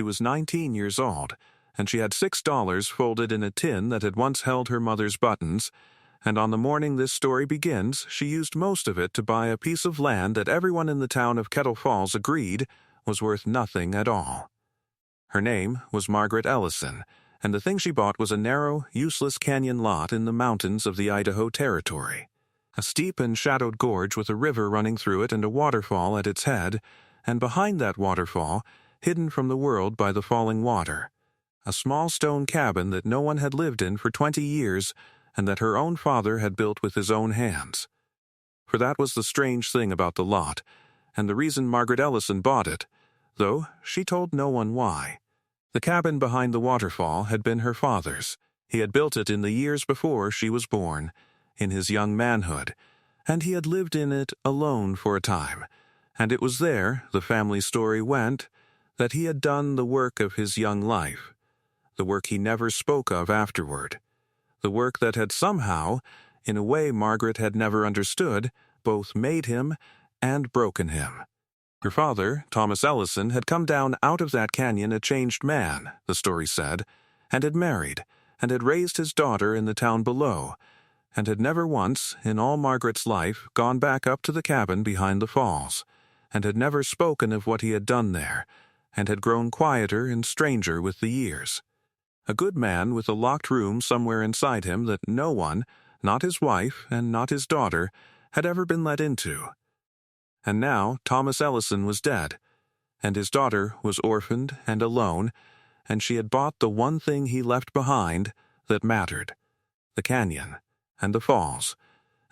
She was 19 years old, and she had $6 folded in a tin that had once held her mother's buttons, and on the morning this story begins, she used most of it to buy a piece of land that everyone in the town of Kettle Falls agreed was worth nothing at all. Her name was Margaret Ellison, and the thing she bought was a narrow, useless canyon lot in the mountains of the Idaho Territory. A steep and shadowed gorge with a river running through it and a waterfall at its head, and behind that waterfall, hidden from the world by the falling water, a small stone cabin that no one had lived in for 20 years and that her own father had built with his own hands. For that was the strange thing about the lot, and the reason Margaret Ellison bought it, though she told no one why. The cabin behind the waterfall had been her father's. He had built it in the years before she was born, in his young manhood, and he had lived in it alone for a time, and it was there, the family story went, that he had done the work of his young life, the work he never spoke of afterward, the work that had somehow, in a way Margaret had never understood, both made him and broken him. Her father, Thomas Ellison, had come down out of that canyon a changed man, the story said, and had married, and had raised his daughter in the town below, and had never once, in all Margaret's life, gone back up to the cabin behind the falls, and had never spoken of what he had done there, and had grown quieter and stranger with the years. A good man with a locked room somewhere inside him that no one, not his wife and not his daughter, had ever been let into. And now Thomas Ellison was dead, and his daughter was orphaned and alone, and she had bought the one thing he left behind that mattered, the canyon, and the falls,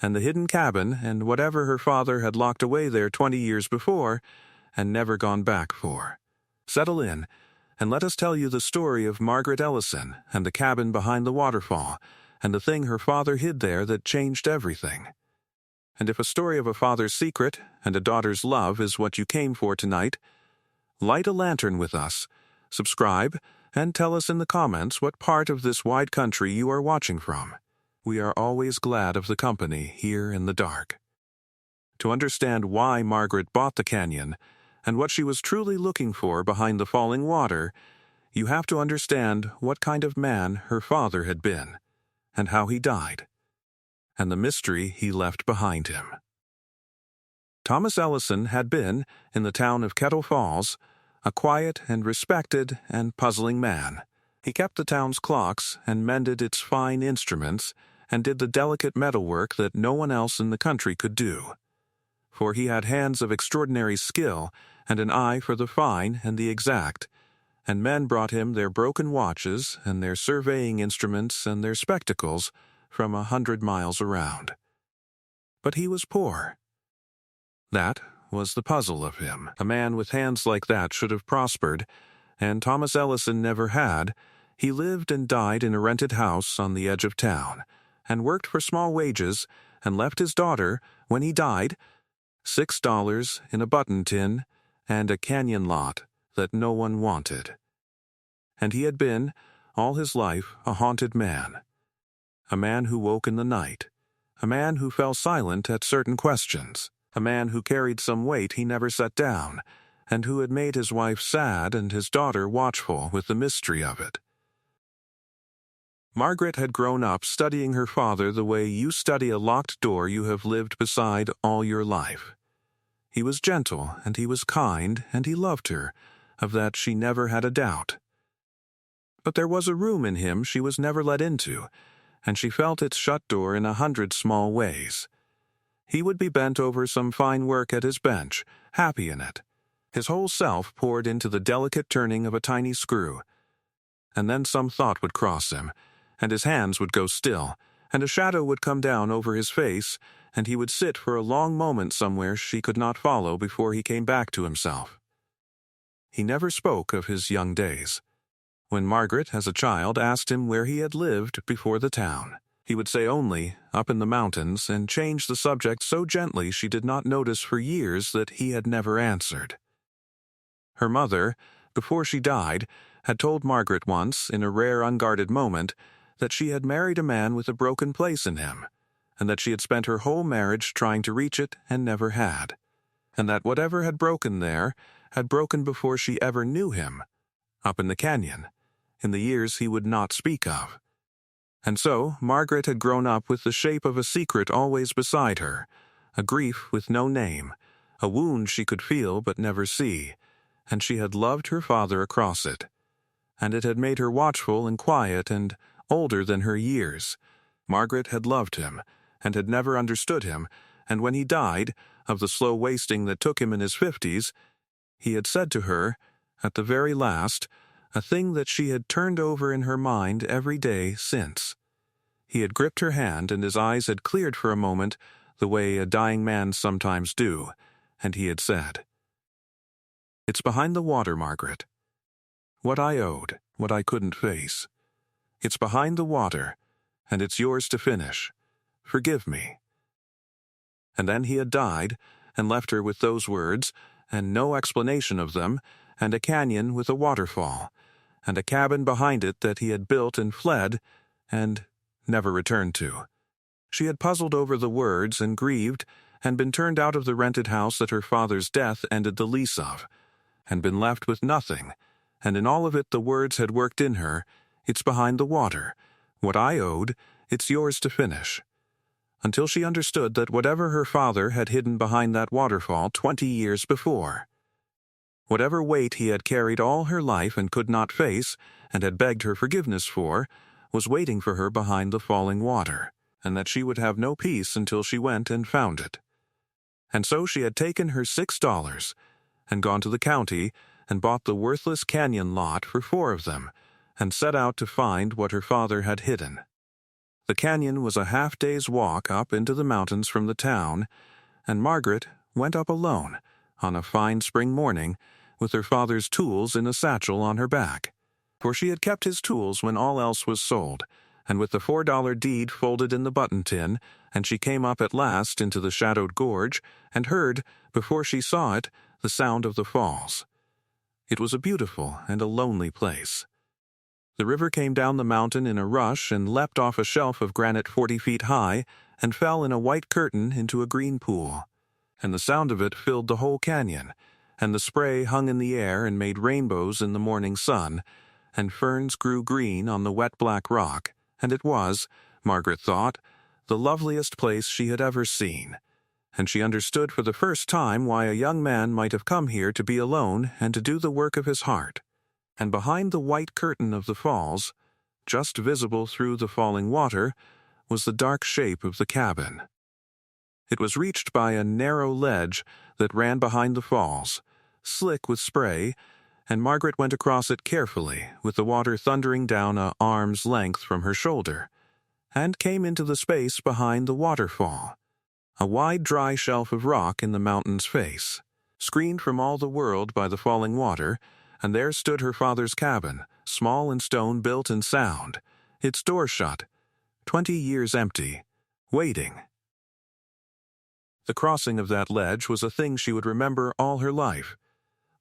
and the hidden cabin, and whatever her father had locked away there 20 years before, and never gone back for. Settle in, and let us tell you the story of Margaret Ellison, and the cabin behind the waterfall, and the thing her father hid there that changed everything. And if a story of a father's secret and a daughter's love is what you came for tonight, light a lantern with us, subscribe, and tell us in the comments what part of this wide country you are watching from. We are always glad of the company here in the dark. To understand why Margaret bought the canyon, and what she was truly looking for behind the falling water, you have to understand what kind of man her father had been, and how he died, and the mystery he left behind him. Thomas Ellison had been, in the town of Kettle Falls, a quiet and respected and puzzling man. He kept the town's clocks and mended its fine instruments and did the delicate metalwork that no one else in the country could do. For he had hands of extraordinary skill and an eye for the fine and the exact, and men brought him their broken watches and their surveying instruments and their spectacles from 100 miles around. But he was poor. That was the puzzle of him. A man with hands like that should have prospered, and Thomas Ellison never had. He lived and died in a rented house on the edge of town, and worked for small wages, and left his daughter, when he died, $6 in a button tin and a canyon lot that no one wanted. And he had been, all his life, a haunted man. A man who woke in the night, a man who fell silent at certain questions, a man who carried some weight he never set down, and who had made his wife sad and his daughter watchful with the mystery of it. Margaret had grown up studying her father the way you study a locked door you have lived beside all your life. He was gentle, and he was kind, and he loved her, of that she never had a doubt. But there was a room in him she was never let into, and she felt its shut door in 100 small ways. He would be bent over some fine work at his bench, happy in it. His whole self poured into the delicate turning of a tiny screw. And then some thought would cross him, and his hands would go still, and a shadow would come down over his face, and he would sit for a long moment somewhere she could not follow before he came back to himself. He never spoke of his young days. When Margaret, as a child, asked him where he had lived before the town, he would say only, up in the mountains, and change the subject so gently she did not notice for years that he had never answered. Her mother, before she died, had told Margaret once, in a rare unguarded moment, that she had married a man with a broken place in him, and that she had spent her whole marriage trying to reach it and never had, and that whatever had broken there had broken before she ever knew him, up in the canyon, in the years he would not speak of. And so Margaret had grown up with the shape of a secret always beside her, a grief with no name, a wound she could feel but never see, and she had loved her father across it. And it had made her watchful and quiet and older than her years. Margaret had loved him, and had never understood him, and when he died, of the slow wasting that took him in his 50s, he had said to her, at the very last, a thing that she had turned over in her mind every day since. He had gripped her hand, and his eyes had cleared for a moment, the way a dying man sometimes do, and he had said, "It's behind the water, Margaret. What I owed, what I couldn't face. It's behind the water, and it's yours to finish. Forgive me." And then he had died, and left her with those words, and no explanation of them, and a canyon with a waterfall, and a cabin behind it that he had built and fled, and never returned to. She had puzzled over the words and grieved, and been turned out of the rented house that her father's death ended the lease of, and been left with nothing, and in all of it the words had worked in her, "It's behind the water. What I owed, it's yours to finish." Until she understood that whatever her father had hidden behind that waterfall 20 years before, whatever weight he had carried all her life and could not face, and had begged her forgiveness for, was waiting for her behind the falling water, and that she would have no peace until she went and found it. And so she had taken her $6, and gone to the county, and bought the worthless canyon lot for 4 of them, and set out to find what her father had hidden. The canyon was a half-day's walk up into the mountains from the town, and Margaret went up alone, on a fine spring morning, with her father's tools in a satchel on her back. For she had kept his tools when all else was sold, and with the $4 deed folded in the button tin, and she came up at last into the shadowed gorge, and heard, before she saw it, the sound of the falls. It was a beautiful and a lonely place. The river came down the mountain in a rush and leapt off a shelf of granite 40 feet high and fell in a white curtain into a green pool. And the sound of it filled the whole canyon, and the spray hung in the air and made rainbows in the morning sun, and ferns grew green on the wet black rock, and it was, Margaret thought, the loveliest place she had ever seen. And she understood for the first time why a young man might have come here to be alone and to do the work of his heart. And behind the white curtain of the falls, just visible through the falling water, was the dark shape of the cabin. It was reached by a narrow ledge that ran behind the falls, slick with spray, and Margaret went across it carefully, with the water thundering down a arm's length from her shoulder, and came into the space behind the waterfall, a wide dry shelf of rock in the mountain's face, screened from all the world by the falling water, and there stood her father's cabin, small and stone-built and sound, its door shut, 20 years empty, waiting. The crossing of that ledge was a thing she would remember all her life.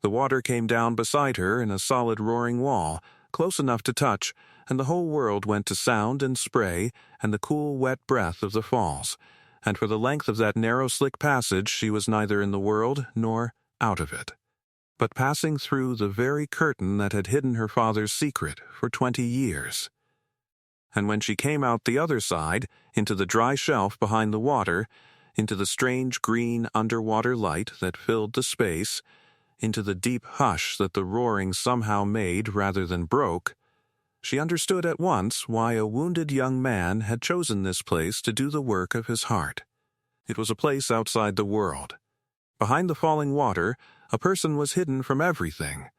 The water came down beside her in a solid roaring wall, close enough to touch, and the whole world went to sound and spray and the cool, wet breath of the falls, and for the length of that narrow, slick passage she was neither in the world nor out of it, but passing through the very curtain that had hidden her father's secret for 20 years. And when she came out the other side, into the dry shelf behind the water, into the strange green underwater light that filled the space, into the deep hush that the roaring somehow made rather than broke, she understood at once why a wounded young man had chosen this place to do the work of his heart. It was a place outside the world. Behind the falling water, a person was hidden from everything,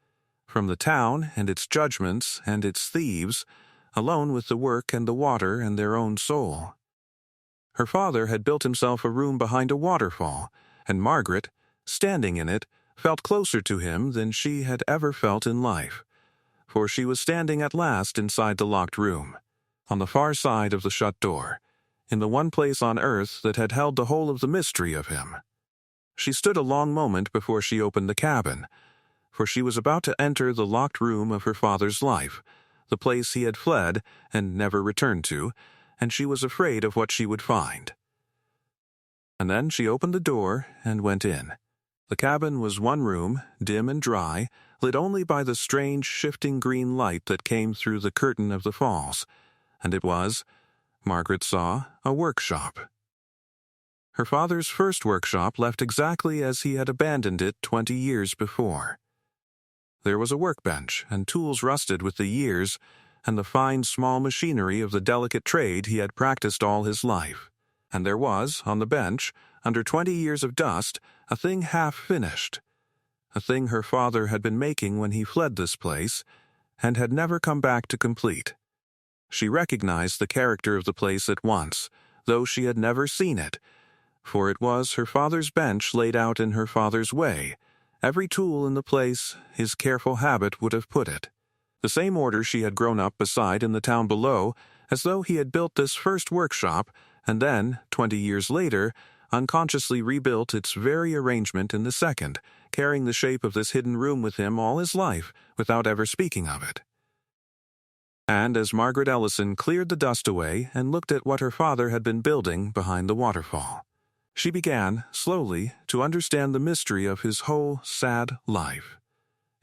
from the town and its judgments and its thieves, alone with the work and the water and their own soul. Her father had built himself a room behind a waterfall, and Margaret, standing in it, felt closer to him than she had ever felt in life, for she was standing at last inside the locked room, on the far side of the shut door, in the one place on earth that had held the whole of the mystery of him. She stood a long moment before she opened the cabin, for she was about to enter the locked room of her father's life, the place he had fled and never returned to, and she was afraid of what she would find. And then she opened the door and went in. The cabin was one room, dim and dry, lit only by the strange shifting green light that came through the curtain of the falls, and it was, Margaret saw, a workshop. Her father's first workshop left exactly as he had abandoned it 20 years before. There was a workbench and tools rusted with the years and the fine small machinery of the delicate trade he had practiced all his life. And there was, on the bench, under 20 years of dust, a thing half-finished, a thing her father had been making when he fled this place, and had never come back to complete. She recognized the character of the place at once, though she had never seen it, for it was her father's bench laid out in her father's way, every tool in the place his careful habit would have put it. The same order she had grown up beside in the town below, as though he had built this first workshop, and then, 20 years later, unconsciously rebuilt its very arrangement in the second, carrying the shape of this hidden room with him all his life, without ever speaking of it. And as Margaret Ellison cleared the dust away and looked at what her father had been building behind the waterfall, she began, slowly, to understand the mystery of his whole sad life.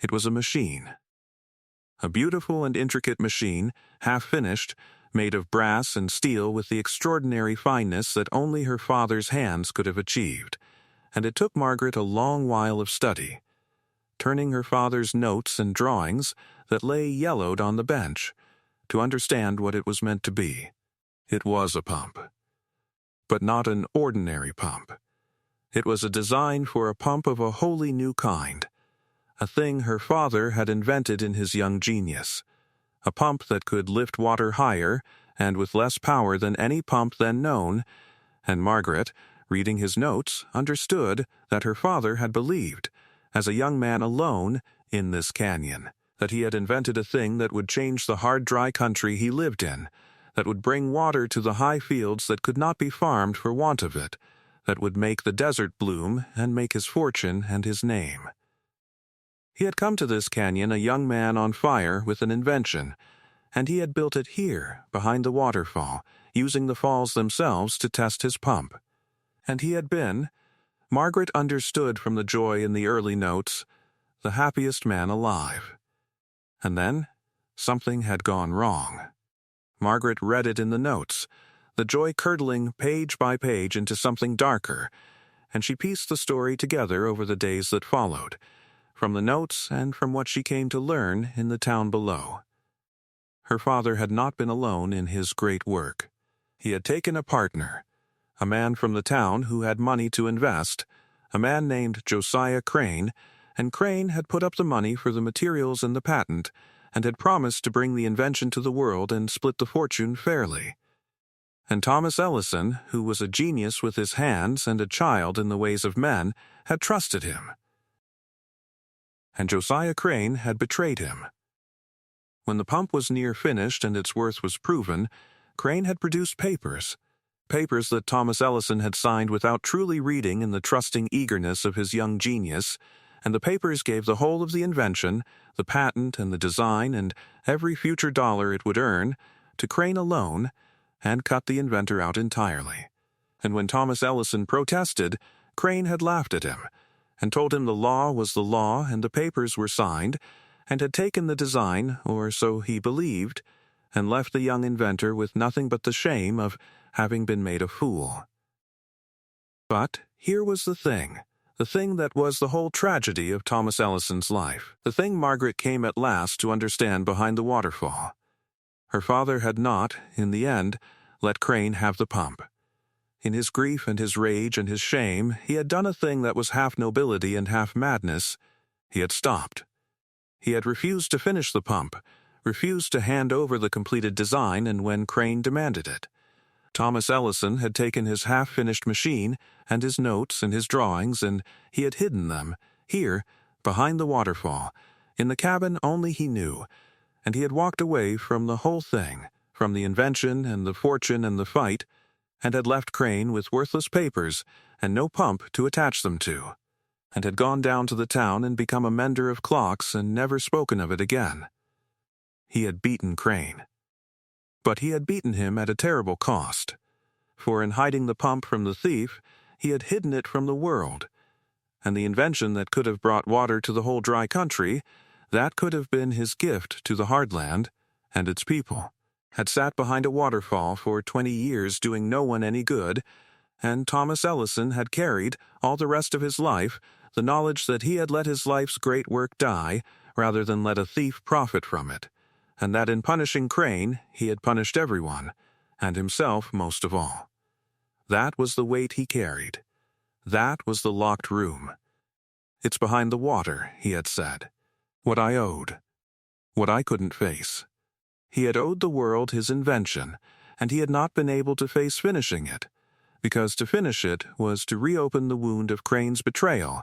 It was a machine. A beautiful and intricate machine, half-finished, made of brass and steel with the extraordinary fineness that only her father's hands could have achieved, and it took Margaret a long while of study, turning her father's notes and drawings that lay yellowed on the bench, to understand what it was meant to be. It was a pump. But not an ordinary pump. It was a design for a pump of a wholly new kind, a thing her father had invented in his young genius, a pump that could lift water higher and with less power than any pump then known, and Margaret, reading his notes, understood that her father had believed, as a young man alone in this canyon, that he had invented a thing that would change the hard, dry country he lived in, that would bring water to the high fields that could not be farmed for want of it, that would make the desert bloom and make his fortune and his name. He had come to this canyon a young man on fire with an invention, and he had built it here, behind the waterfall, using the falls themselves to test his pump. And he had been, Margaret understood from the joy in the early notes, the happiest man alive. And then, something had gone wrong. Margaret read it in the notes, the joy curdling page by page into something darker, and she pieced the story together over the days that followed, from the notes and from what she came to learn in the town below. Her father had not been alone in his great work. He had taken a partner, a man from the town who had money to invest, a man named Josiah Crane, and Crane had put up the money for the materials and the patent, and had promised to bring the invention to the world and split the fortune fairly. And Thomas Ellison, who was a genius with his hands and a child in the ways of men, had trusted him. And Josiah Crane had betrayed him. When the pump was near finished and its worth was proven, Crane had produced papers that Thomas Ellison had signed without truly reading in the trusting eagerness of his young genius, and the papers gave the whole of the invention, the patent and the design and every future dollar it would earn, to Crane alone, and cut the inventor out entirely. And when Thomas Ellison protested, Crane had laughed at him, and told him the law was the law and the papers were signed, and had taken the design, or so he believed, and left the young inventor with nothing but the shame of having been made a fool. But here was the thing that was the whole tragedy of Thomas Ellison's life, the thing Margaret came at last to understand behind the waterfall. Her father had not, in the end, let Crane have the pump. In his grief and his rage and his shame, he had done a thing that was half nobility and half madness. He had stopped. He had refused to finish the pump, refused to hand over the completed design, and when Crane demanded it. Thomas Ellison had taken his half-finished machine and his notes and his drawings, and he had hidden them, here, behind the waterfall, in the cabin only he knew, and he had walked away from the whole thing, from the invention and the fortune and the fight, and had left Crane with worthless papers and no pump to attach them to, and had gone down to the town and become a mender of clocks and never spoken of it again. He had beaten Crane. But he had beaten him at a terrible cost, for in hiding the pump from the thief, he had hidden it from the world, and the invention that could have brought water to the whole dry country That could have been his gift to the Hardland and its people. Had sat behind a waterfall for 20 years doing no one any good, and Thomas Ellison had carried, all the rest of his life, the knowledge that he had let his life's great work die rather than let a thief profit from it, and that in punishing Crane he had punished everyone, and himself most of all. That was the weight he carried. That was the locked room. It's behind the water, he had said. What I owed. What I couldn't face. He had owed the world his invention, and he had not been able to face finishing it, because to finish it was to reopen the wound of Crane's betrayal,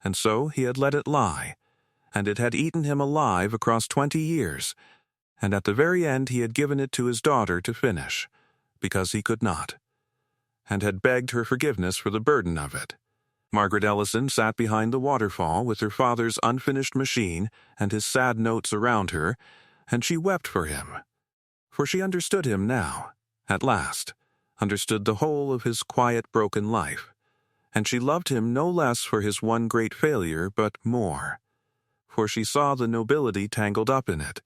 and so he had let it lie, and it had eaten him alive across 20 years, and at the very end he had given it to his daughter to finish, because he could not, and had begged her forgiveness for the burden of it. Margaret Ellison sat behind the waterfall with her father's unfinished machine and his sad notes around her, and she wept for him. For she understood him now, at last, understood the whole of his quiet, broken life, and she loved him no less for his one great failure, but more. For she saw the nobility tangled up in it,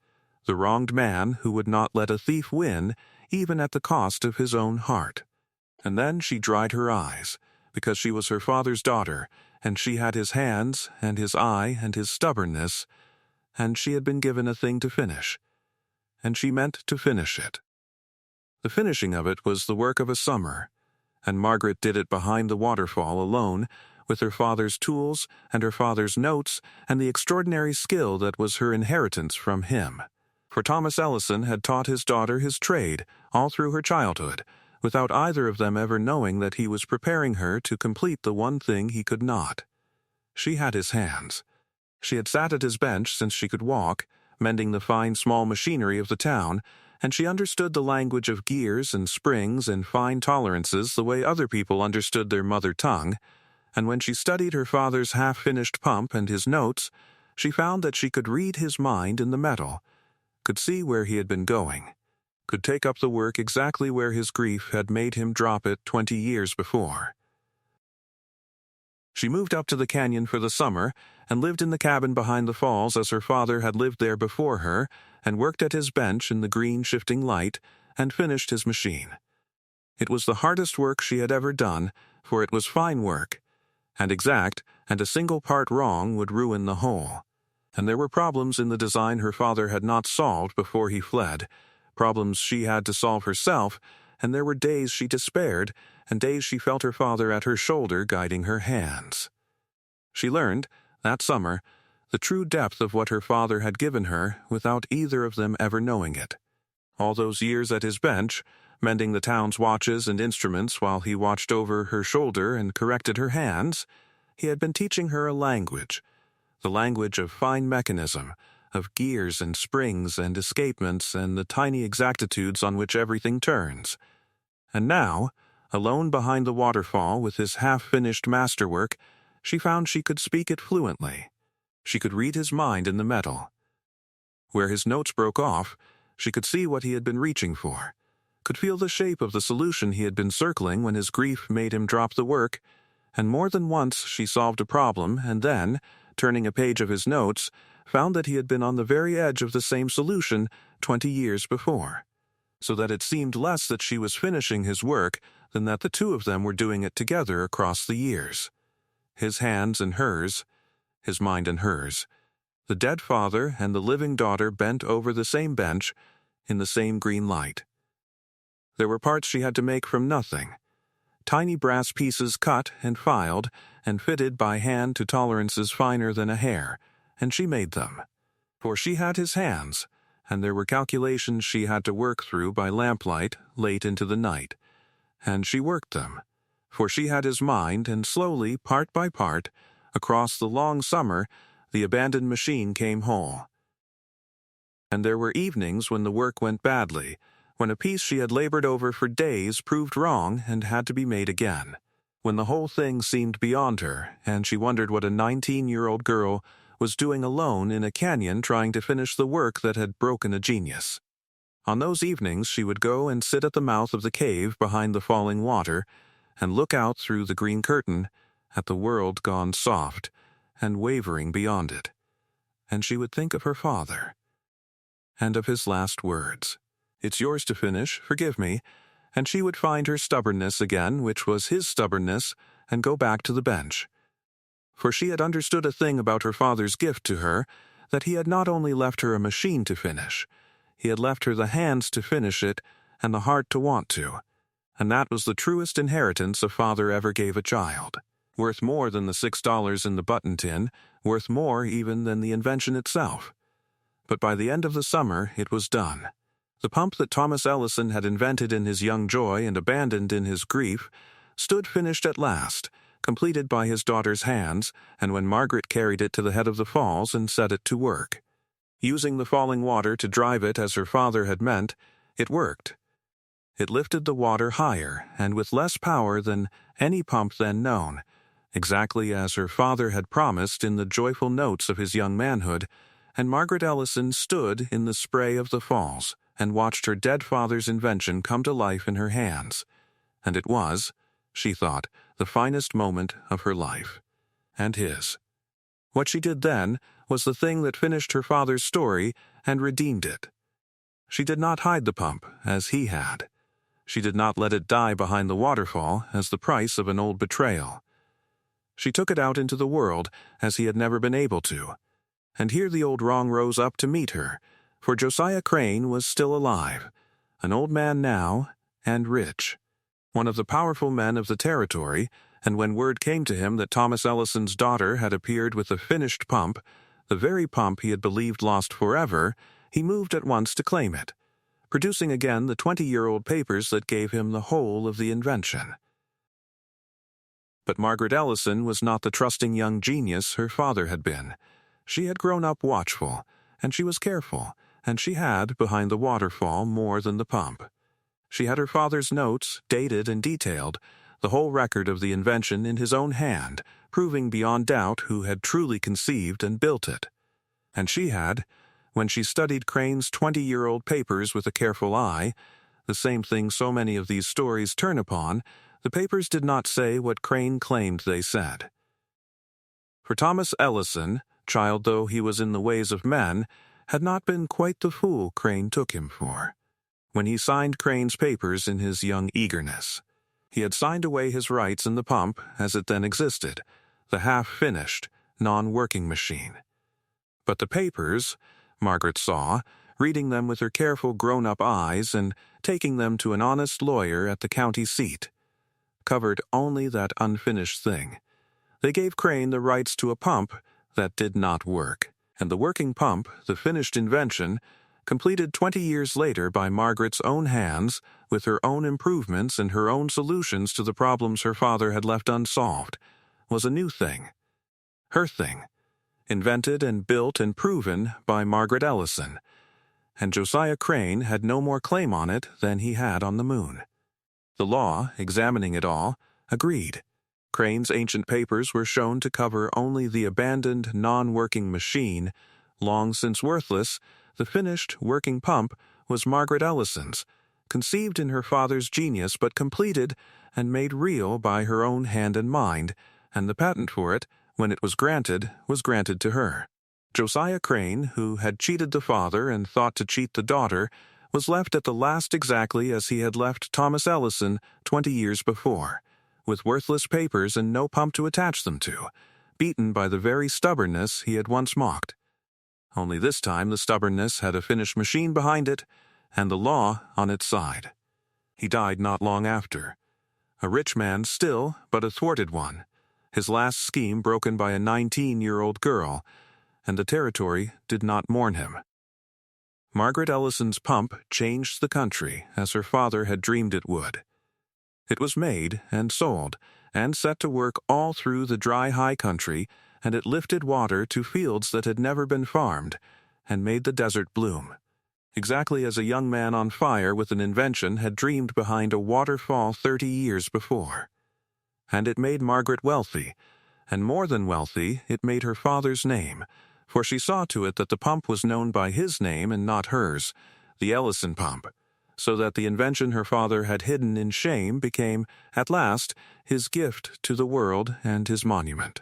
the wronged man who would not let a thief win, even at the cost of his own heart. And then she dried her eyes, because she was her father's daughter, and she had his hands, and his eye, and his stubbornness, and she had been given a thing to finish, and she meant to finish it. The finishing of it was the work of a summer, and Margaret did it behind the waterfall alone, with her father's tools and her father's notes and the extraordinary skill that was her inheritance from him. For Thomas Ellison had taught his daughter his trade all through her childhood, without either of them ever knowing that he was preparing her to complete the one thing he could not. She had his hands. She had sat at his bench since she could walk, mending the fine small machinery of the town, and she understood the language of gears and springs and fine tolerances the way other people understood their mother tongue, and when she studied her father's half-finished pump and his notes, she found that she could read his mind in the metal, could see where he had been going, could take up the work exactly where his grief had made him drop it 20 years before. She moved up to the canyon for the summer and lived in the cabin behind the falls as her father had lived there before her, and worked at his bench in the green shifting light and finished his machine. It was the hardest work she had ever done, for it was fine work, and exact, and a single part wrong would ruin the whole. And there were problems in the design her father had not solved before he fled, problems she had to solve herself, and there were days she despaired, and days she felt her father at her shoulder guiding her hands. She learned, that summer, the true depth of what her father had given her without either of them ever knowing it. All those years at his bench, mending the town's watches and instruments while he watched over her shoulder and corrected her hands, he had been teaching her a language, the language of fine mechanism, of gears and springs and escapements and the tiny exactitudes on which everything turns. And now, alone behind the waterfall with his half-finished masterwork, she found she could speak it fluently. She could read his mind in the metal. Where his notes broke off, she could see what he had been reaching for, could feel the shape of the solution he had been circling when his grief made him drop the work, and more than once she solved a problem and then, turning a page of his notes, found that he had been on the very edge of the same solution 20 years before, so that it seemed less that she was finishing his work than that the two of them were doing it together across the years. His hands and hers, his mind and hers, the dead father and the living daughter bent over the same bench in the same green light. There were parts she had to make from nothing, tiny brass pieces cut and filed and fitted by hand to tolerances finer than a hair, and she made them. For she had his hands, and there were calculations she had to work through by lamplight late into the night, and she worked them. For she had his mind, and slowly, part by part, across the long summer, the abandoned machine came whole. And there were evenings when the work went badly, when a piece she had labored over for days proved wrong and had to be made again, when the whole thing seemed beyond her, and she wondered what a 19-year-old girl was doing alone in a canyon trying to finish the work that had broken a genius. On those evenings she would go and sit at the mouth of the cave behind the falling water, and look out through the green curtain at the world gone soft and wavering beyond it. and she would think of her father, and of his last words, "It's yours to finish, forgive me," and she would find her stubbornness again, which was his stubbornness, and go back to the bench. For she had understood a thing about her father's gift to her, that he had not only left her a machine to finish, he had left her the hands to finish it and the heart to want to, and that was the truest inheritance a father ever gave a child. Worth more than the $6 in the button tin, worth more even than the invention itself. But by the end of the summer, it was done. The pump that Thomas Ellison had invented in his young joy and abandoned in his grief stood finished at last, completed by his daughter's hands, and when Margaret carried it to the head of the falls and set it to work. Using the falling water to drive it as her father had meant, it worked. It lifted the water higher and with less power than any pump then known, exactly as her father had promised in the joyful notes of his young manhood, and Margaret Ellison stood in the spray of the falls and watched her dead father's invention come to life in her hands. And it was, she thought, the finest moment of her life. And his. What she did then was the thing that finished her father's story and redeemed it. She did not hide the pump, as he had. She did not let it die behind the waterfall as the price of an old betrayal. She took it out into the world as he had never been able to. And here the old wrong rose up to meet her, for Josiah Crane was still alive, an old man now, and rich. One of the powerful men of the territory, and when word came to him that Thomas Ellison's daughter had appeared with a finished pump, the very pump he had believed lost forever, he moved at once to claim it, producing again the 20-year-old papers that gave him the whole of the invention. But Margaret Ellison was not the trusting young genius her father had been. She had grown up watchful, and she was careful, and she had, behind the waterfall, more than the pump. She had her father's notes, dated and detailed, the whole record of the invention in his own hand, proving beyond doubt who had truly conceived and built it. And she had, when she studied Crane's 20-year-old papers with a careful eye, the same thing so many of these stories turn upon, the papers did not say what Crane claimed they said. For Thomas Ellison, child though he was in the ways of men, had not been quite the fool Crane took him for. When he signed Crane's papers in his young eagerness, he had signed away his rights in the pump as it then existed, the half-finished, non-working machine. But the papers, Margaret saw, reading them with her careful grown-up eyes and taking them to an honest lawyer at the county seat, covered only that unfinished thing. They gave Crane the rights to a pump that did not work, and the working pump, the finished invention, completed 20 years later by Margaret's own hands, with her own improvements and her own solutions to the problems her father had left unsolved, was a new thing. Her thing. Invented and built and proven by Margaret Ellison. And Josiah Crane had no more claim on it than he had on the moon. The law, examining it all, agreed. Crane's ancient papers were shown to cover only the abandoned, non-working machine, long since worthless. The finished, working pump was Margaret Ellison's, conceived in her father's genius but completed and made real by her own hand and mind, and the patent for it, when it was granted to her. Josiah Crane, who had cheated the father and thought to cheat the daughter, was left at the last exactly as he had left Thomas Ellison 20 years before, with worthless papers and no pump to attach them to, beaten by the very stubbornness he had once mocked. Only this time the stubbornness had a finished machine behind it, and the law on its side. He died not long after. A rich man still, but a thwarted one, his last scheme broken by a 19-year-old girl, and the territory did not mourn him. Margaret Ellison's pump changed the country as her father had dreamed it would. It was made and sold and set to work all through the dry high country, and it lifted water to fields that had never been farmed and made the desert bloom, exactly as a young man on fire with an invention had dreamed behind a waterfall 30 years before. And it made Margaret wealthy, and more than wealthy, it made her father's name, for she saw to it that the pump was known by his name and not hers, the Ellison pump, so that the invention her father had hidden in shame became, at last, his gift to the world and his monument.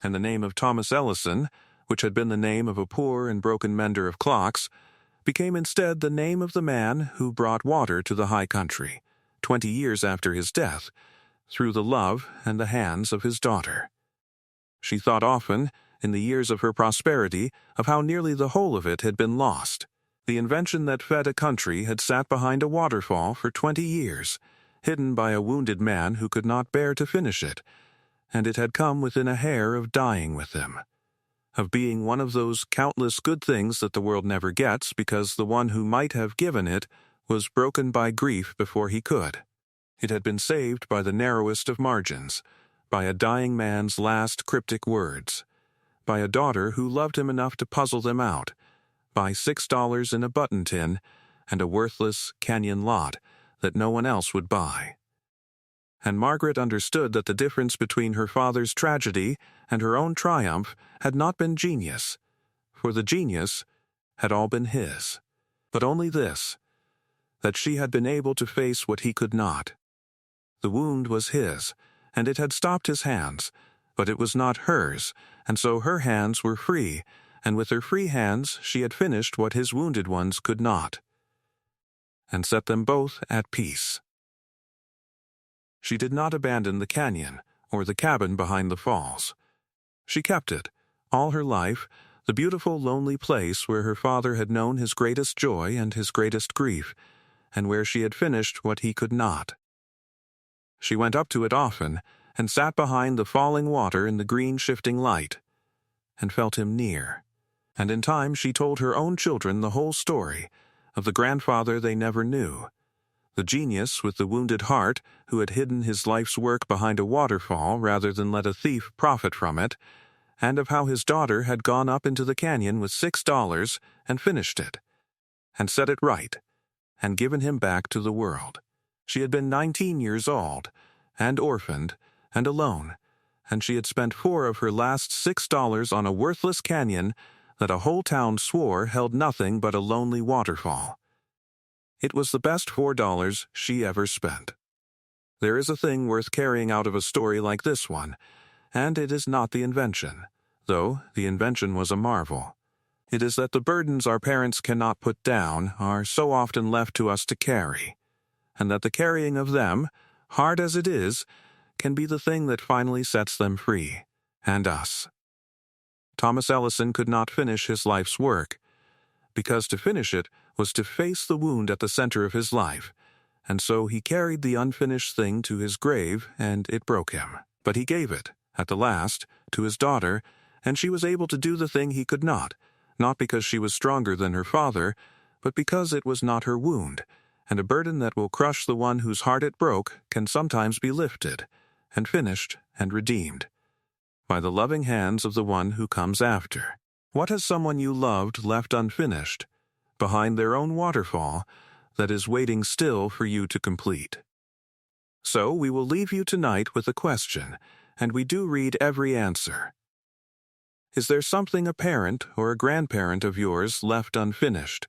And the name of Thomas Ellison, which had been the name of a poor and broken mender of clocks, became instead the name of the man who brought water to the high country, 20 years after his death, through the love and the hands of his daughter. She thought often, in the years of her prosperity, of how nearly the whole of it had been lost. The invention that fed a country had sat behind a waterfall for 20 years, hidden by a wounded man who could not bear to finish it, and it had come within a hair of dying with him, of being one of those countless good things that the world never gets because the one who might have given it was broken by grief before he could. It had been saved by the narrowest of margins, by a dying man's last cryptic words, by a daughter who loved him enough to puzzle them out, by $6 in a button tin and a worthless canyon lot that no one else would buy. And Margaret understood that the difference between her father's tragedy and her own triumph had not been genius, for the genius had all been his, but only this, that she had been able to face what he could not. The wound was his, and it had stopped his hands, but it was not hers, and so her hands were free, and with her free hands she had finished what his wounded ones could not, and set them both at peace. She did not abandon the canyon, or the cabin behind the falls. She kept it, all her life, the beautiful lonely place where her father had known his greatest joy and his greatest grief, and where she had finished what he could not. She went up to it often, and sat behind the falling water in the green shifting light, and felt him near. And in time she told her own children the whole story of the grandfather they never knew, the genius with the wounded heart who had hidden his life's work behind a waterfall rather than let a thief profit from it, and of how his daughter had gone up into the canyon with $6 and finished it, and set it right, and given him back to the world. She had been 19 years old, and orphaned, and alone, and she had spent 4 of her last $6 on a worthless canyon that a whole town swore held nothing but a lonely waterfall. It was the best $4 she ever spent. There is a thing worth carrying out of a story like this one, and it is not the invention, though the invention was a marvel. It is that the burdens our parents cannot put down are so often left to us to carry, and that the carrying of them, hard as it is, can be the thing that finally sets them free, and us. Thomas Ellison could not finish his life's work, because to finish it was to face the wound at the center of his life, and so he carried the unfinished thing to his grave, and it broke him. But he gave it, at the last, to his daughter, and she was able to do the thing he could not because she was stronger than her father, but because it was not her wound, and a burden that will crush the one whose heart it broke can sometimes be lifted, and finished, and redeemed, by the loving hands of the one who comes after. What has someone you loved left unfinished, behind their own waterfall, that is waiting still for you to complete? So we will leave you tonight with a question, and we do read every answer. Is there something a parent or a grandparent of yours left unfinished,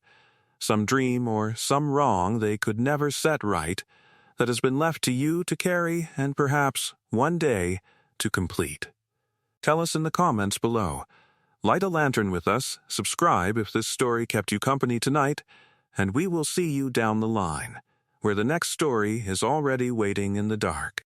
some dream or some wrong they could never set right, that has been left to you to carry and perhaps, one day, to complete? Tell us in the comments below. Light a lantern with us, subscribe if this story kept you company tonight, and we will see you down the line, where the next story is already waiting in the dark.